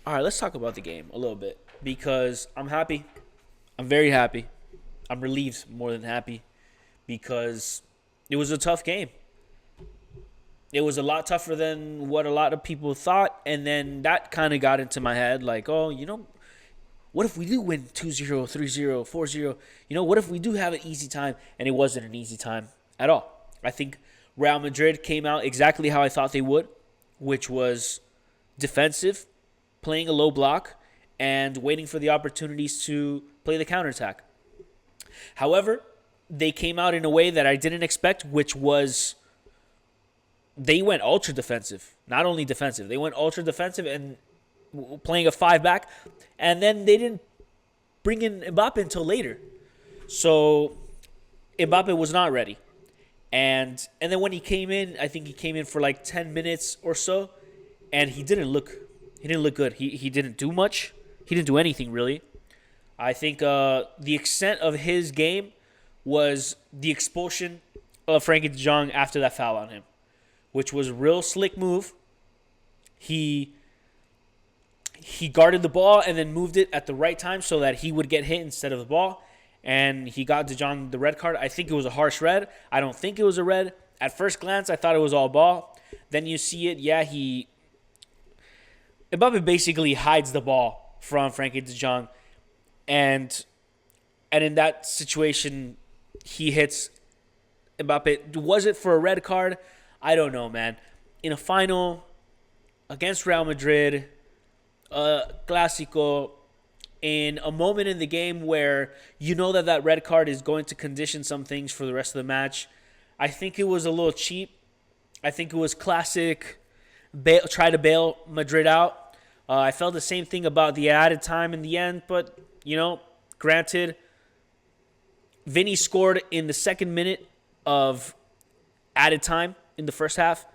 All right, let's talk about the game a little bit because I'm happy. I'm very happy. I'm relieved more than happy because it was a tough game. It was a lot tougher than what a lot of people thought. And then that kind of got into my head like, oh, what if we do win 2-0, 3-0, 4-0? What if we do have an easy time? And it wasn't an easy time at all. I think Real Madrid came out exactly how I thought they would, which was defensive, playing a low block, and waiting for the opportunities to play the counterattack. However, they came out in a way that I didn't expect, which was they went ultra defensive. Not only defensive, they went ultra defensive and playing a five back, and then they didn't bring in Mbappe until later. So Mbappe was not ready. And then when he came in, I think he came in for like 10 minutes or so, and he didn't look good. He didn't do much. He didn't do anything really. I think the extent of his game was the expulsion of Frankie De Jong after that foul on him, which was a real slick move. He guarded the ball and then moved it at the right time so that he would get hit instead of the ball. And he got De Jong the red card. I think it was a harsh red. I don't think it was a red. At first glance, I thought it was all ball. Then you see it. Yeah, Mbappe basically hides the ball from Frankie De Jong. And in that situation, he hits Mbappe. Was it for a red card? I don't know, man. In a final against Real Madrid, Clásico, in a moment in the game where you know that red card is going to condition some things for the rest of the match, I think it was a little cheap. I think it was classic try to bail Madrid out. I felt the same thing about the added time in the end, but, granted, Vinny scored in the second minute of added time in the first half,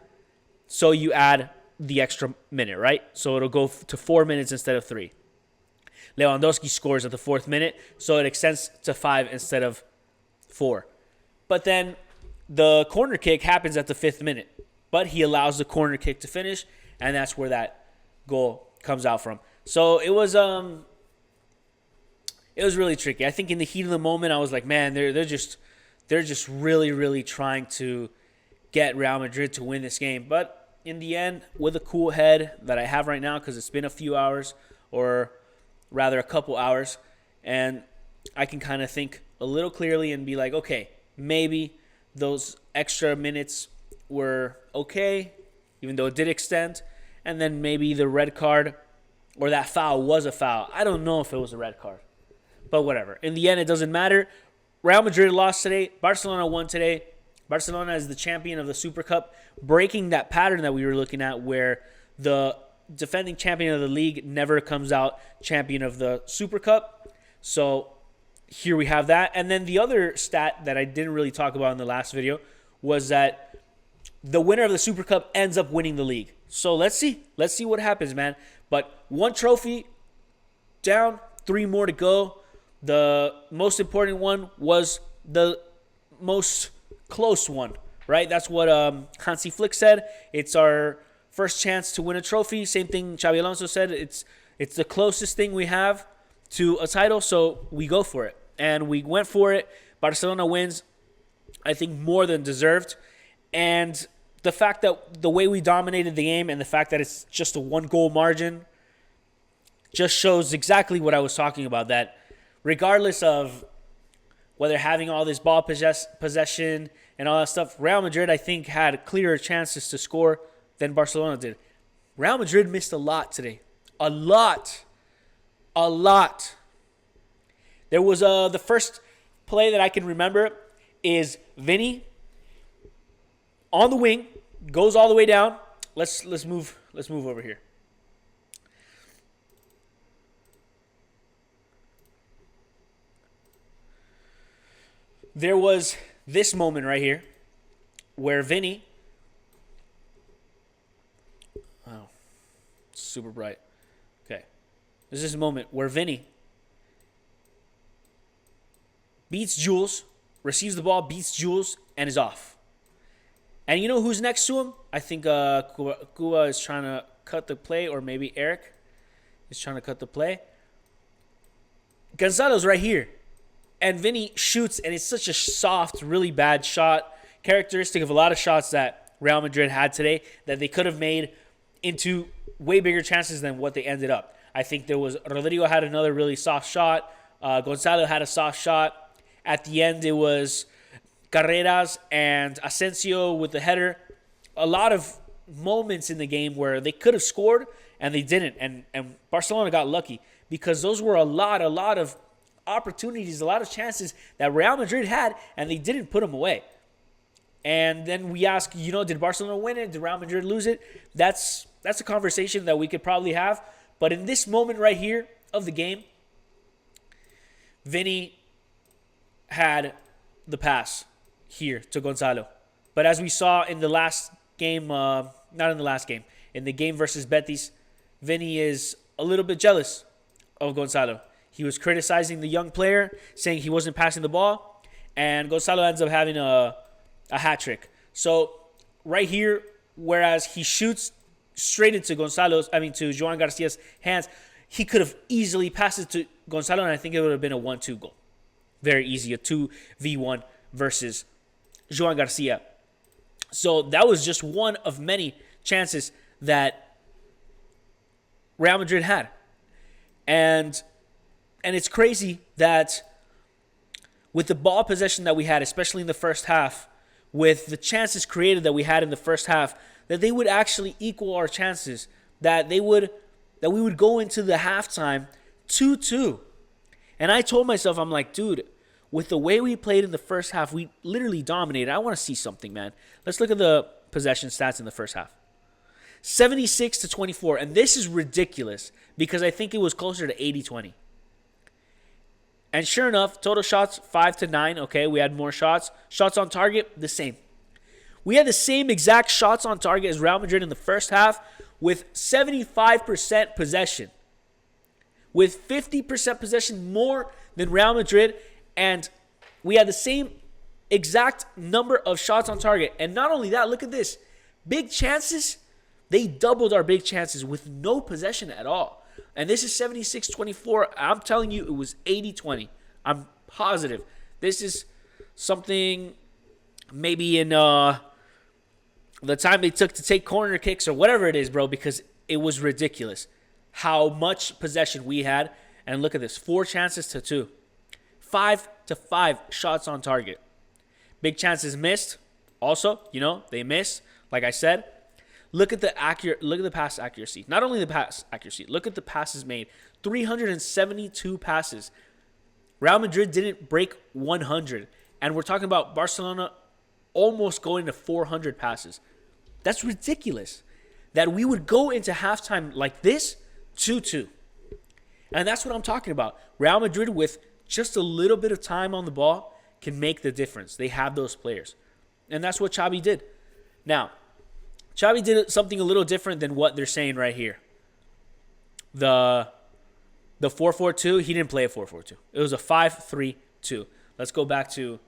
so you add the extra minute, right? So it'll go to 4 minutes instead of 3. Lewandowski scores at the 4th minute, so it extends to 5 instead of 4. But then the corner kick happens at the 5th minute, but he allows the corner kick to finish, and that's where that goal comes out from. So it was really tricky. I think in the heat of the moment, I was like, man, they're just really, really trying to get Real Madrid to win this game. But in the end, with a cool head that I have right now, because it's been a few hours, or rather a couple hours, and I can kind of think a little clearly and be like, okay, maybe those extra minutes were okay, even though it did extend, and then maybe the red card or that foul was a foul. I don't know if it was a red card, but whatever. In the end, it doesn't matter. Real Madrid lost today. Barcelona won today. Barcelona is the champion of the Supercup, breaking that pattern that we were looking at where the defending champion of the league never comes out champion of the Super Cup. So here we have that. And then the other stat that I didn't really talk about in the last video was that the winner of the Super Cup ends up winning the league. So let's see what happens, man. But one trophy down, 3 more to go. The most important one was the most close one, right? That's what Hansi Flick said. It's our first chance to win a trophy. Same thing Xabi Alonso said. It's the closest thing we have to a title, so we go for it. And we went for it. Barcelona wins, I think, more than deserved. And the fact that the way we dominated the game and the fact that it's just a 1-goal margin just shows exactly what I was talking about, that regardless of whether having all this ball possession and all that stuff, Real Madrid, I think, had clearer chances to score than Barcelona did. Real Madrid missed a lot today. A lot. There was the first play that I can remember is Vinny on the wing, goes all the way down. Let's move over here. There was this moment right here where Vinny, oh, super bright. Okay. There's this moment where Vinny beats Jules, receives the ball, beats Jules, and is off. And you know who's next to him? I think Cuba is trying to cut the play, or maybe Eric. He's trying to cut the play. Gonzalo's right here. And Vinny shoots, and it's such a soft, really bad shot. Characteristic of a lot of shots that Real Madrid had today that they could have made into way bigger chances than what they ended up. I think Rodrigo had another really soft shot. Gonzalo had a soft shot. At the end, it was Carreras and Asensio with the header. A lot of moments in the game where they could have scored and they didn't. And Barcelona got lucky because those were a lot of opportunities, a lot of chances that Real Madrid had, and they didn't put them away. And then we ask, did Barcelona win it? Did Real Madrid lose it? That's a conversation that we could probably have. But in this moment right here of the game, Vinny had the pass here to Gonzalo. But as we saw in the last game, not in the last game, in the game versus Betis, Vinny is a little bit jealous of Gonzalo. He was criticizing the young player, saying he wasn't passing the ball, and Gonzalo ends up having a hat trick. So right here, whereas he shoots straight into to Joan Garcia's hands, he could have easily passed it to Gonzalo, and I think it would have been a 1-2 goal. Very easy, a 2v1 versus Joan Garcia. So that was just one of many chances that Real Madrid had. And it's crazy that with the ball possession that we had, especially in the first half, with the chances created that we had in the first half, that they would actually equal our chances, that we would go into the halftime 2-2. And I told myself, I'm like, dude, with the way we played in the first half, we literally dominated. I want to see something, man. Let's look at the possession stats in the first half. 76-24, and this is ridiculous because I think it was closer to 80-20. And sure enough, total shots 5-9. Okay, we had more shots. Shots on target, the same. We had the same exact shots on target as Real Madrid in the first half with 75% possession. With 50% possession more than Real Madrid, and we had the same exact number of shots on target. And not only that, look at this. Big chances, they doubled our big chances with no possession at all. And this is 76-24. I'm telling you, it was 80-20. I'm positive. This is something maybe in the time they took to take corner kicks or whatever it is, bro, because it was ridiculous how much possession we had. And look at this, 4 chances to 2. 5-5 shots on target. Big chances missed. Also, they missed. Like I said, look at the pass accuracy. Not only the pass accuracy, look at the passes made. 372 passes. Real Madrid didn't break 100. And we're talking about Barcelona almost going to 400 passes. That's ridiculous. That we would go into halftime like this, 2-2. And that's what I'm talking about. Real Madrid, with just a little bit of time on the ball, can make the difference. They have those players. And that's what Xavi did. Now, Xavi did something a little different than what they're saying right here. The 4-4-2, he didn't play a 4-4-2. It was a 5-3-2. Let's go back to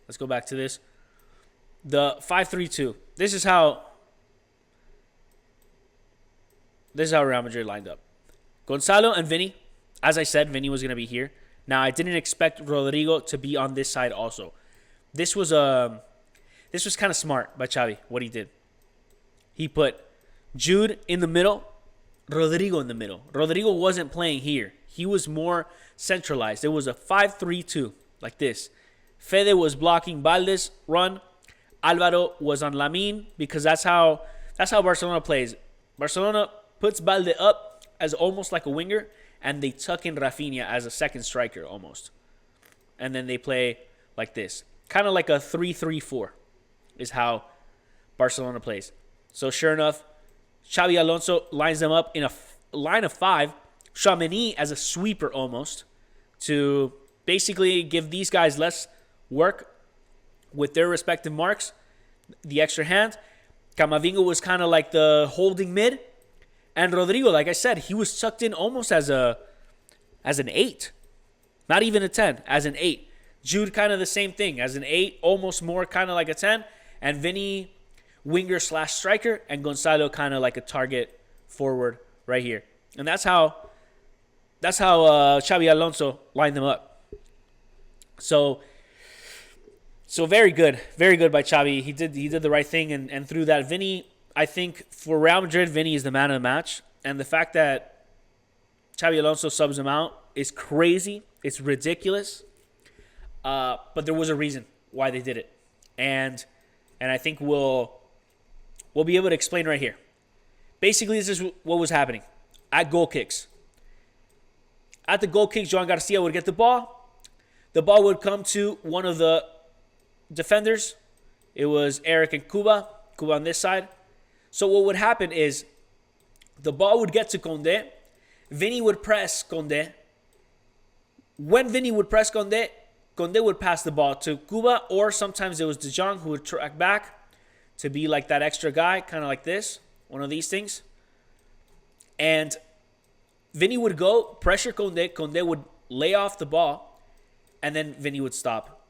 this. The 5-3-2. This is how Real Madrid lined up. Gonzalo and Vinny. As I said, Vinny was going to be here. Now, I didn't expect Rodrigo to be on this side also. This was kind of smart by Xavi, what he did. He put Jude in the middle, Rodrigo in the middle. Rodrigo wasn't playing here. He was more centralized. It was a 5-3-2, like this. Fede was blocking Balde's run. Alvaro was on Lamine because that's how Barcelona plays. Barcelona puts Balde up as almost like a winger, and they tuck in Rafinha as a second striker almost. And then they play like this. Kind of like a 3-3-4 is how Barcelona plays. So sure enough, Xabi Alonso lines them up in a line of 5. Tchouaméni as a sweeper almost to basically give these guys less work with their respective marks. The extra hand. Camavinga was kind of like the holding mid. And Rodrigo, like I said, he was tucked in almost as an 8. Not even a 10, as an 8. Jude kind of the same thing, as an 8, almost more kind of like a 10. And Vinny winger slash striker, and Gonzalo kind of like a target forward right here. And that's how Xabi Alonso lined them up. So very good by Xabi. He did the right thing, and through that, Vinny, I think for Real Madrid, Vinny is the man of the match. And the fact that Xabi Alonso subs him out is crazy. It's ridiculous. But there was a reason why they did it. And I think we'll be able to explain right here. Basically, this is what was happening at goal kicks. At the goal kicks, Joan Garcia would get the ball. The ball would come to one of the defenders. It was Eric and Cuba on this side. So what would happen is the ball would get to Condé. Vinny would press Condé. When Vinny would press Condé would pass the ball to Cuba, or sometimes it was De Jong who would track back to be like that extra guy, kind of like this, one of these things. And Vinny would go, pressure Condé. Condé would lay off the ball, and then Vinny would stop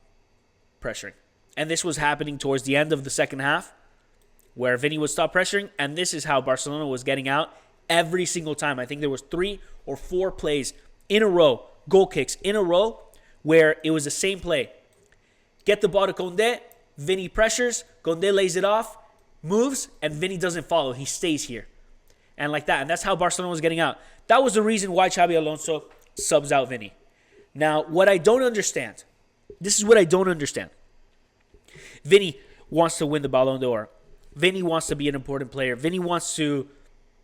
pressuring. And this was happening towards the end of the second half, where Vinny would stop pressuring, and this is how Barcelona was getting out every single time. I think there was 3 or 4 plays in a row, goal kicks in a row, where it was the same play. Get the ball to Condé, Vinny pressures, Condé lays it off, moves, and Vinny doesn't follow. He stays here. And like that. And that's how Barcelona was getting out. That was the reason why Xabi Alonso subs out Vinny. Now, what I don't understand, this is what I don't understand. Vinny wants to win the Ballon d'Or. Vinny wants to be an important player. Vinny wants to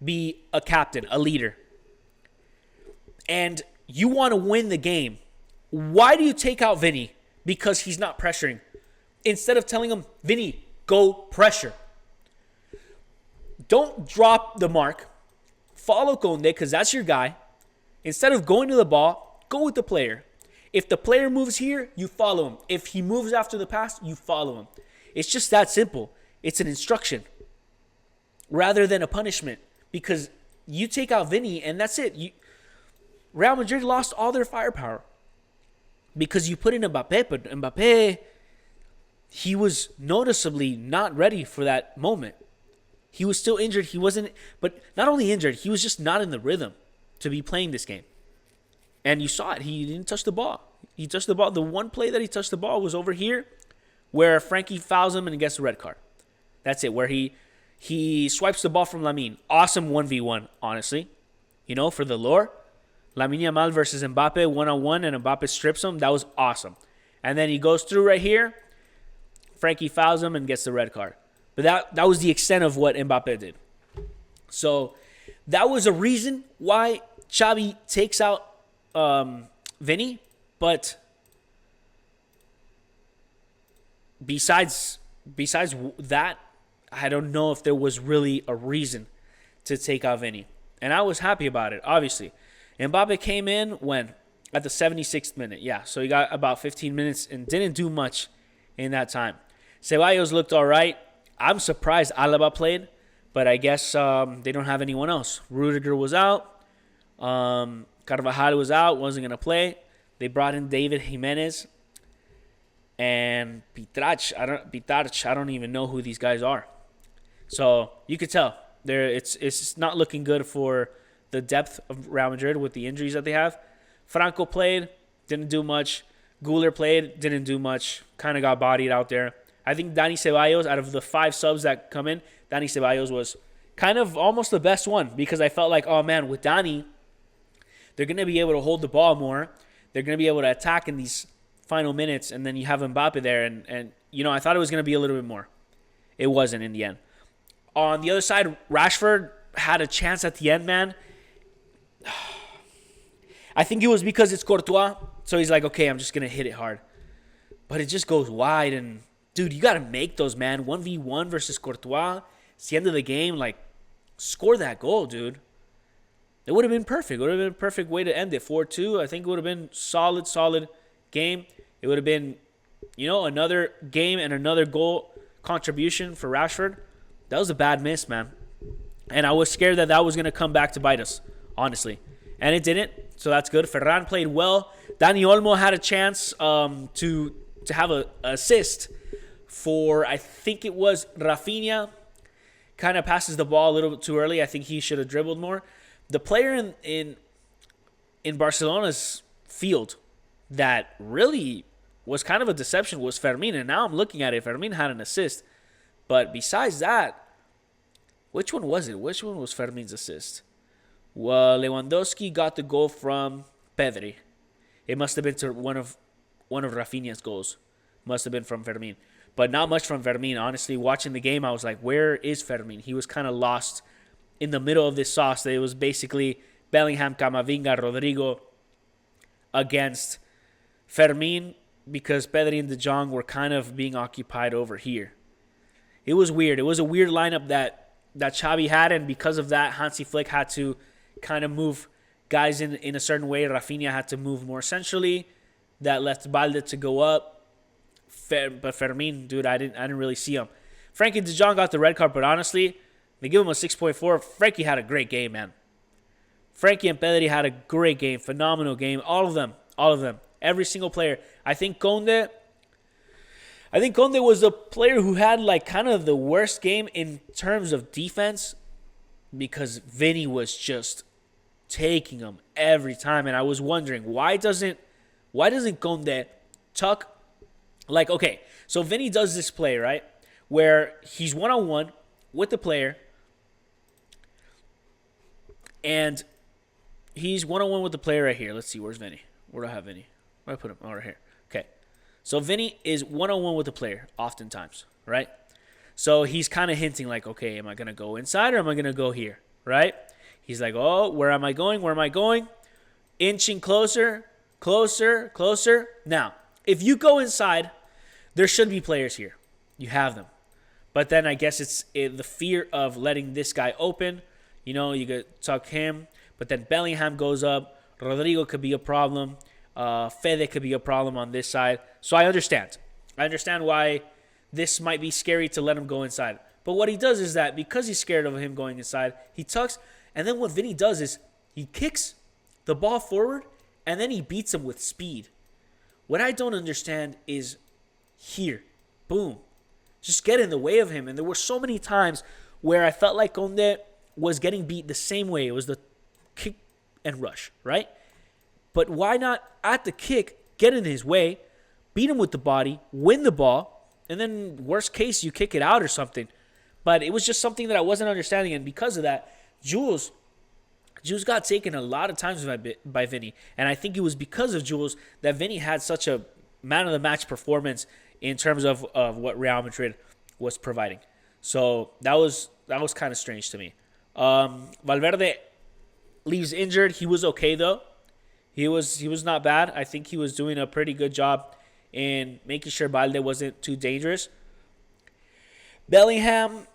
be a captain, a leader. And you want to win the game. Why do you take out Vinny? Because he's not pressuring. Instead of telling him, Vinny, go pressure. Don't drop the mark. Follow Condé because that's your guy. Instead of going to the ball, go with the player. If the player moves here, you follow him. If he moves after the pass, you follow him. It's just that simple. It's an instruction rather than a punishment, because you take out Vinny and that's it. Real Madrid lost all their firepower because you put in Mbappé, but Mbappé, he was noticeably not ready for that moment. He was still injured. He wasn't, but not only injured, he was just not in the rhythm to be playing this game. And you saw it. He didn't touch the ball. He touched the ball. The one play that he touched the ball was over here where Frankie fouls him and gets a red card. That's it, where he swipes the ball from Lamine. Awesome 1v1, honestly. You know, for the lore. Lamine Yamal versus Mbappe one-on-one, and Mbappe strips him. That was awesome. And then he goes through right here. Frankie fouls him and gets the red card. But that was the extent of what Mbappe did. So that was a reason why Xabi takes out Vinny. But besides that, I don't know if there was really a reason to take out Vinny. And I was happy about it, obviously. Mbappe came in when? At the 76th minute. Yeah, so he got about 15 minutes and didn't do much in that time. Ceballos looked all right. I'm surprised Alaba played, but I guess they don't have anyone else. Rudiger was out. Carvajal was out, wasn't going to play. They brought in David Jimenez and Pitarch. I don't even know who these guys are. So you could tell it's not looking good for the depth of Real Madrid with the injuries that they have. Franco played, didn't do much. Guler played, didn't do much. Kind of got bodied out there. I think Dani Ceballos, out of the 5 subs that come in, Dani Ceballos was kind of almost the best one, because I felt like, oh man, with Dani, they're going to be able to hold the ball more. They're going to be able to attack in these final minutes, and then you have Mbappe there. And you know, I thought it was going to be a little bit more. It wasn't in the end. On the other side, Rashford had a chance at the end, man. I think it was because it's Courtois, so he's like, okay, I'm just going to hit it hard. But it just goes wide, and dude, you got to make those, man. 1v1 versus Courtois. It's the end of the game. Like, score that goal, dude. It would have been perfect. It would have been a perfect way to end it. 4-2. I think it would have been solid game. It would have been, you know, another game and another goal contribution for Rashford. That was a bad miss, man. And I was scared that was going to come back to bite us, honestly. And it didn't, so that's good. Ferran played well. Dani Olmo had a chance to have an assist for, I think it was Rafinha, kind of passes the ball a little bit too early. I think he should have dribbled more. The player in Barcelona's field that really was kind of a deception was Fermin, and now I'm looking at it. Fermin had an assist, but besides that, which one was it? Which one was Fermin's assist? Well, Lewandowski got the goal from Pedri. It must have been to one of Rafinha's goals. Must have been from Fermin. But not much from Fermin. Honestly, watching the game, I was like, where is Fermin? He was kind of lost in the middle of this sauce. It was basically Bellingham, Camavinga, Rodrigo against Fermin because Pedri and De Jong were kind of being occupied over here. It was weird. It was a weird lineup that Xavi had, and because of that, Hansi Flick had to kind of move guys in a certain way. Rafinha had to move more centrally. That left Balde to go up. But Fermin, dude, I didn't really see him. Frankie De Jong got the red card, but honestly, they give him a 6.4. Frankie had a great game, man. Frankie and Pedri had a great game, phenomenal game. All of them. Every single player. I think Conde was the player who had like kind of the worst game in terms of defense because Vinny was just taking him every time, and I was wondering why doesn't Conde tuck. Like, okay, so Vinny does this play, right, where he's one-on-one with the player, and he's one-on-one with the player right here. Let's see, where's Vinny? Where do I have Vinny? Where do I put him? Oh, right here. Okay, so Vinny is one-on-one with the player oftentimes, right? So he's kind of hinting like, okay, am I going to go inside or am I going to go here, right? He's like, oh, where am I going? Where am I going? Inching closer. Now, if you go inside, there should be players here. You have them. But then I guess it's the fear of letting this guy open. You know, you could tuck him. But then Bellingham goes up. Rodrigo could be a problem. Fede could be a problem on this side. So I understand. I understand why this might be scary to let him go inside. But what he does is that because he's scared of him going inside, he tucks. And then what Vinny does is he kicks the ball forward and then he beats him with speed. What I don't understand is here. Boom. Just get in the way of him. And there were so many times where I felt like Conde was getting beat the same way. It was the kick and rush, right? But why not at the kick, get in his way, beat him with the body, win the ball, and then worst case, you kick it out or something. But it was just something that I wasn't understanding. And because of that, Jules got taken a lot of times by Vinny. And I think it was because of Jules that Vinny had such a man-of-the-match performance in terms of what Real Madrid was providing. So that was kind of strange to me. Valverde leaves injured. He was okay, though. He was not bad. I think he was doing a pretty good job in making sure Balde wasn't too dangerous. Bellingham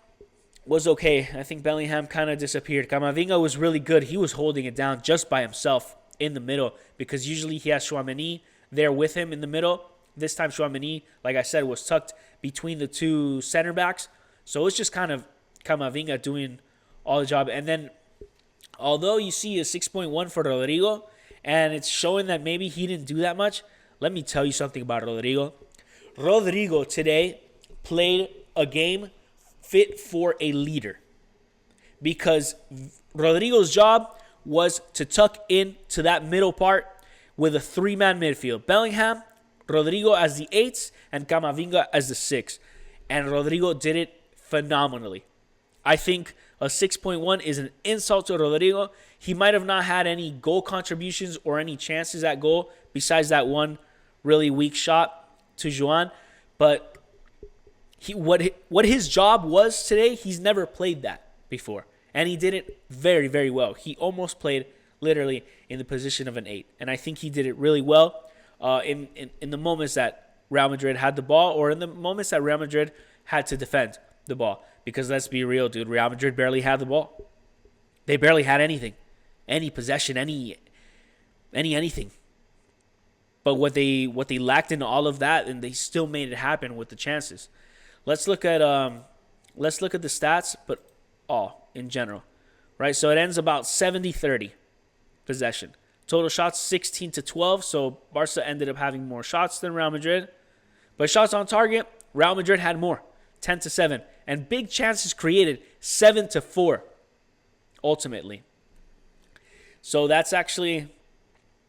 was okay. I think Bellingham kind of disappeared. Camavinga was really good. He was holding it down just by himself in the middle because usually he has Tchouaméni there with him in the middle. This time Tchouaméni, like I said, was tucked between the two center backs. So it's just kind of Camavinga doing all the job. And then although you see a 6.1 for Rodrigo, and it's showing that maybe he didn't do that much, let me tell you something about Rodrigo. Rodrigo today played a game fit for a leader because Rodrigo's job was to tuck into that middle part with a three-man midfield. Bellingham, Rodrigo as the 8s, and Camavinga as the 6. And Rodrigo did it phenomenally. I think a 6.1 is an insult to Rodrigo. He might have not had any goal contributions or any chances at goal besides that one really weak shot to Joan. But what his job was today, he's never played that before. And he did it very, very well. He almost played literally in the position of an 8. And I think he did it really well in the moments that Real Madrid had the ball or in the moments that Real Madrid had to defend the ball. Because let's be real, dude, Real Madrid barely had the ball. They barely had anything. Any possession, anything. But what they lacked in all of that, and they still made it happen with the chances. Let's look at the stats, but all in general. Right? So it ends about 70-30 possession. Total shots 16-12, so Barca ended up having more shots than Real Madrid. But shots on target, Real Madrid had more, 10-7. And big chances created, 7-4, ultimately. So that's actually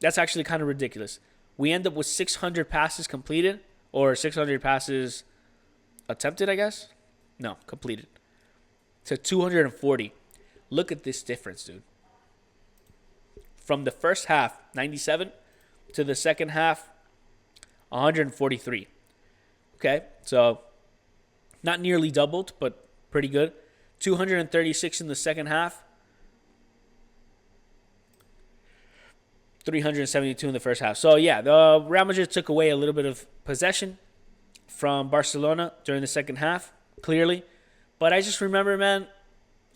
kind of ridiculous. We end up with 600 passes completed, or 600 passes attempted, I guess. No, completed. To 240. Look at this difference, dude. From the first half, 97, to the second half, 143. Okay, so not nearly doubled, but pretty good. 236 in the second half. 372 in the first half. So, yeah, the Real Madrid took away a little bit of possession from Barcelona during the second half, clearly. But I just remember, man,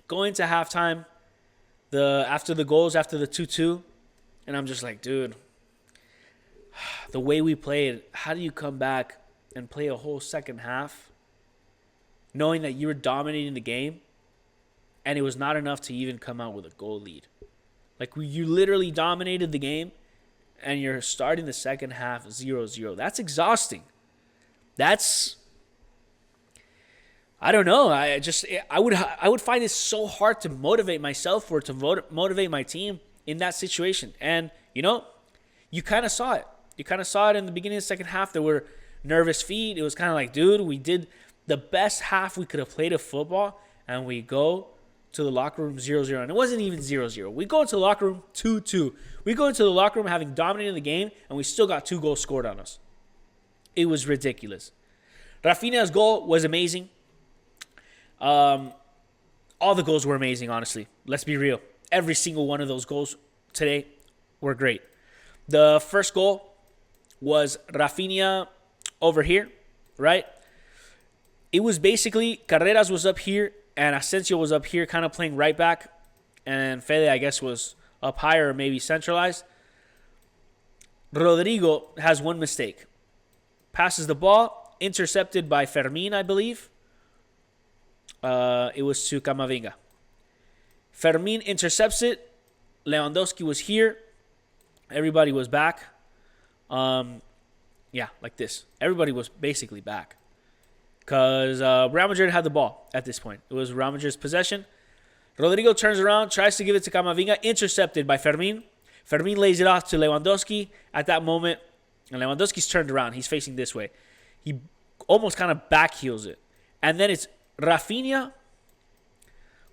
going to halftime, after the goals, after the 2-2, and I'm just like, dude, the way we played, how do you come back and play a whole second half knowing that you were dominating the game and it was not enough to even come out with a goal lead? Like, you literally dominated the game, and you're starting the second half 0-0. That's exhausting. I don't know. I would find it so hard to motivate myself or to motivate my team in that situation. And, you kind of saw it. You kind of saw it in the beginning of the second half. There were nervous feet. It was kind of like, dude, we did the best half we could have played of football, and we go to the locker room 0-0. And it wasn't even 0-0. We go into the locker room 2-2. We go into the locker room having dominated the game, and we still got 2 goals scored on us. It was ridiculous. Rafinha's goal was amazing. All the goals were amazing, honestly. Let's be real. Every single one of those goals today were great. The first goal was Rafinha over here, right? It was basically Carreras was up here, and Asensio was up here kind of playing right back. And Fede, I guess, was up higher or maybe centralized. Rodrigo has one mistake. Passes the ball, intercepted by Fermin, I believe. It was to Camavinga. Fermin intercepts it. Lewandowski was here. Everybody was back. Yeah, like this. Everybody was basically back. Because Real Madrid had the ball at this point. It was Real Madrid's possession. Rodrigo turns around, tries to give it to Camavinga, intercepted by Fermin. Fermin lays it off to Lewandowski at that moment. And Lewandowski's turned around. He's facing this way. He almost kind of backheels it. And then it's Rafinha,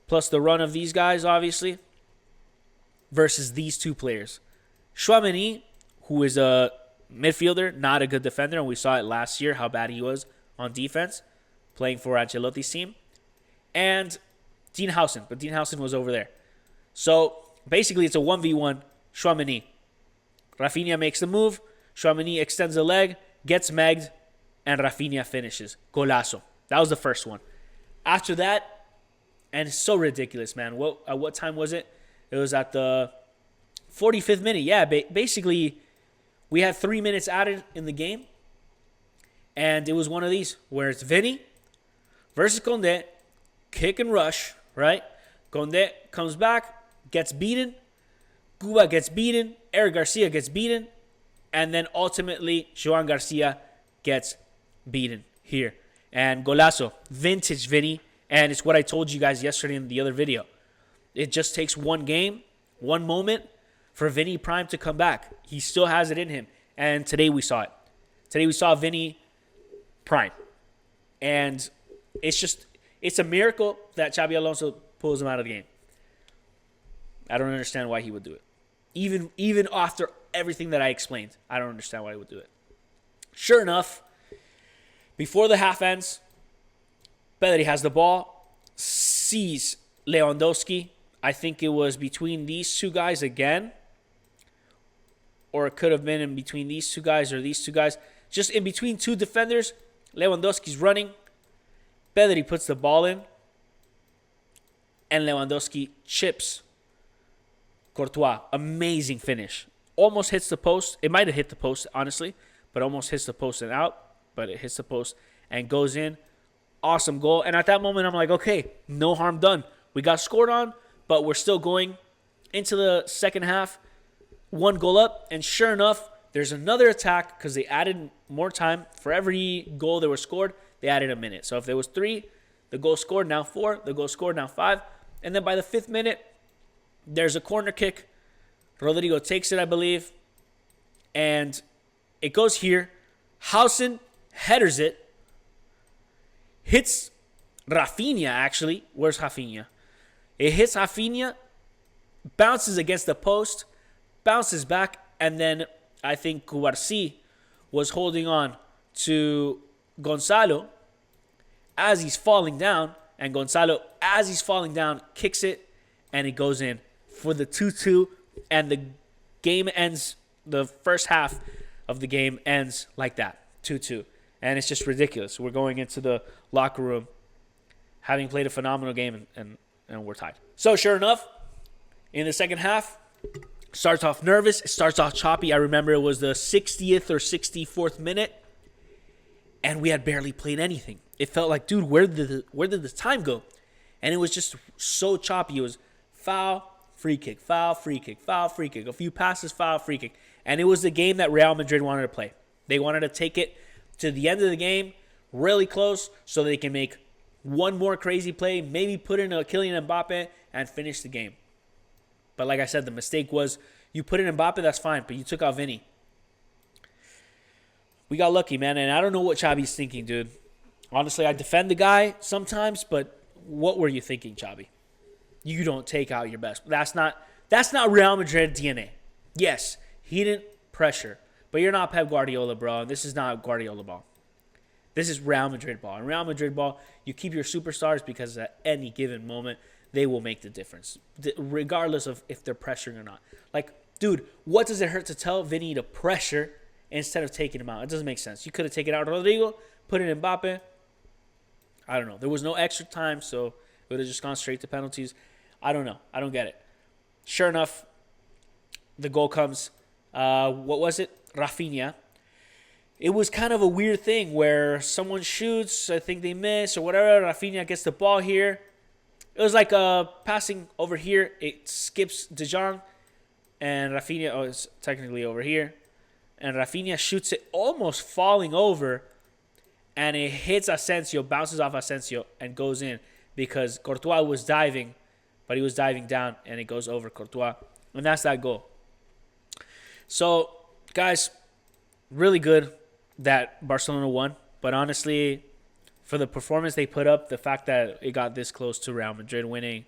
plus the run of these guys, obviously, versus these two players. Tchouaméni, who is a midfielder, not a good defender, and we saw it last year how bad he was on defense, playing for Ancelotti's team. And Dean Howson, but Dean Howson was over there. So basically it's a 1v1, Tchouaméni. Rafinha makes the move, Tchouaméni extends the leg, gets megged, and Rafinha finishes. Golazo. That was the first one. After that, and it's so ridiculous, man. At what time was it? It was at the 45th minute. Yeah, basically we had 3 minutes added in the game. And it was one of these where it's Vinny versus Condé, kick and rush, right? Condé comes back, gets beaten. Cuba gets beaten. Eric Garcia gets beaten. And then ultimately, Joan Garcia gets beaten here. And golazo, vintage Vinny. And it's what I told you guys yesterday in the other video. It just takes one game, one moment for Vinny Prime to come back. He still has it in him. And today we saw it. Today we saw Vinny Prime. And it's a miracle that Xabi Alonso pulls him out of the game. I don't understand why he would do it. Even after everything that I explained, I don't understand why he would do it. Sure enough, before the half ends, Pedri has the ball, sees Lewandowski. I think it was between these two guys again, or it could have been in between these two guys or these two guys. Just in between two defenders, Lewandowski's running. Pedri puts the ball in, and Lewandowski chips Courtois. Amazing finish. Almost hits the post. It might have hit the post, honestly, but almost hits the post and out. But it hits the post and goes in. Awesome goal. And at that moment, I'm like, okay, no harm done. We got scored on, but we're still going into the second half. 1 goal up, and sure enough, there's another attack because they added more time. For every goal that was scored, they added a minute. So if there was 3, The goal scored, now 4. The goal scored, now 5. And then by the 5th minute, there's a corner kick. Rodrigo takes it, I believe. And it goes here. Hausen headers it. Hits Rafinha, actually. Where's Rafinha? It hits Rafinha. Bounces against the post. Bounces back. And then I think Cubarsí was holding on to Gonzalo as he's falling down. And Gonzalo, as he's falling down, kicks it. And it goes in for the 2-2. And the game ends. The first half of the game ends like that. 2-2. And it's just ridiculous. We're going into the locker room having played a phenomenal game and we're tied. So sure enough, in the second half, starts off nervous. It starts off choppy. I remember it was the 60th or 64th minute. And we had barely played anything. It felt like, dude, where did the time go? And it was just so choppy. It was foul, free kick, foul, free kick, foul, free kick. A few passes, foul, free kick. And it was the game that Real Madrid wanted to play. They wanted to take it to the end of the game, really close, so they can make one more crazy play, maybe put in a Kylian Mbappe, and finish the game. But like I said, the mistake was you put in Mbappe, that's fine, but you took out Vinny. We got lucky, man, and I don't know what Xavi's thinking, dude. Honestly, I defend the guy sometimes, but what were you thinking, Xavi? You don't take out your best. That's not Real Madrid DNA. Yes, he didn't pressure. But you're not Pep Guardiola, bro. And this is not Guardiola ball. This is Real Madrid ball. And Real Madrid ball, you keep your superstars because at any given moment, they will make the difference. Regardless of if they're pressuring or not. Like, dude, what does it hurt to tell Vinny to pressure instead of taking him out? It doesn't make sense. You could have taken out Rodrigo, put in Mbappe. I don't know. There was no extra time, so it would have just gone straight to penalties. I don't know. I don't get it. Sure enough, the goal comes. What was it? Rafinha. It was kind of a weird thing where someone shoots, I think they miss or whatever. Rafinha gets the ball here. It was like passing over here. It skips De Jong and Rafinha. It's technically over here. And Rafinha shoots it almost falling over. And it hits Asensio, bounces off Asensio, and goes in because Courtois was diving, but he was diving down, and it goes over Courtois. And that's that goal. So, guys, really good that Barcelona won. But honestly, for the performance they put up, the fact that it got this close to Real Madrid winning,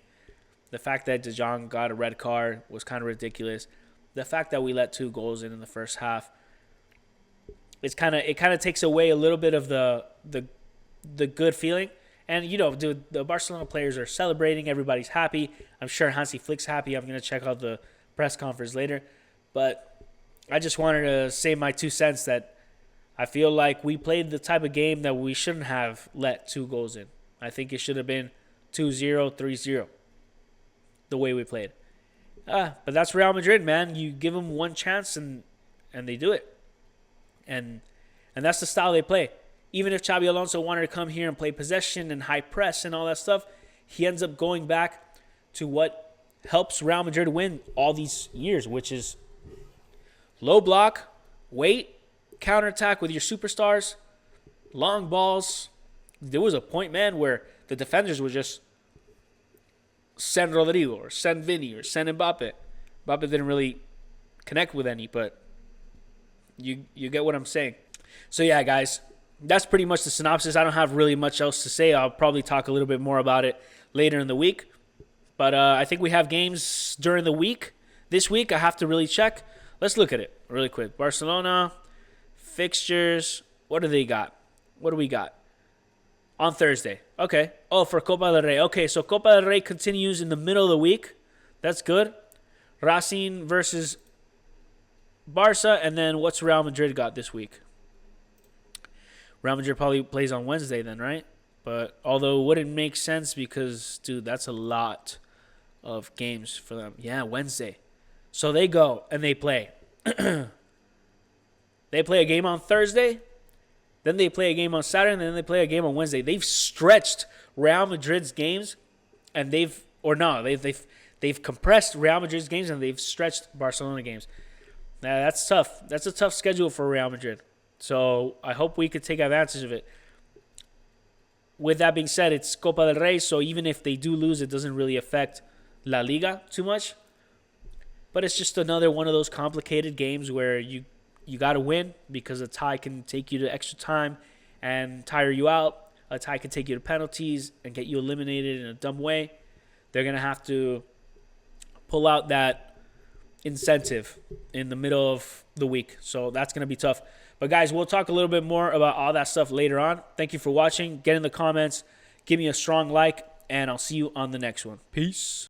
the fact that De Jong got a red card was kind of ridiculous. The fact that we let 2 goals in the first half, it kind of takes away a little bit of the good feeling. And, you know, dude, the Barcelona players are celebrating. Everybody's happy. I'm sure Hansi Flick's happy. I'm going to check out the press conference later. But I just wanted to say my 2 cents that I feel like we played the type of game that we shouldn't have let 2 goals in. I think it should have been 2-0, 3-0, the way we played. But that's Real Madrid, man. You give them one chance and they do it. And that's the style they play. Even if Xabi Alonso wanted to come here and play possession and high press and all that stuff, he ends up going back to what helps Real Madrid win all these years, which is low block, wait, counterattack with your superstars, long balls. There was a point, man, where the defenders would just send Rodrigo or send Vinny or send Mbappe. Mbappe didn't really connect with any, but you get what I'm saying. So, yeah, guys, that's pretty much the synopsis. I don't have really much else to say. I'll probably talk a little bit more about it later in the week. But I think we have games during the week. This week, I have to really check. Let's look at it really quick. Barcelona, fixtures. What do they got? What do we got? On Thursday. Okay. Oh, for Copa del Rey. Okay, so Copa del Rey continues in the middle of the week. That's good. Racing versus Barca. And then what's Real Madrid got this week? Real Madrid probably plays on Wednesday then, right? But although it wouldn't make sense because, dude, that's a lot of games for them. Yeah, Wednesday. So they go and they play. They play a game on Thursday. Then they play a game on Saturday. And then they play a game on Wednesday. They've stretched Real Madrid's games. And they've compressed Real Madrid's games. And they've stretched Barcelona games. Now, that's tough. That's a tough schedule for Real Madrid. So I hope we could take advantage of it. with that being said, it's Copa del Rey, so even if they do lose, it doesn't really affect La Liga too much. But it's just another one of those complicated games where you got to win, because a tie can take you to extra time and tire you out. A tie can take you to penalties and get you eliminated in a dumb way. They're going to have to pull out that incentive in the middle of the week. So that's going to be tough. But guys, we'll talk a little bit more about all that stuff later on. Thank you for watching. Get in the comments. Give me a strong like, and I'll see you on the next one. Peace.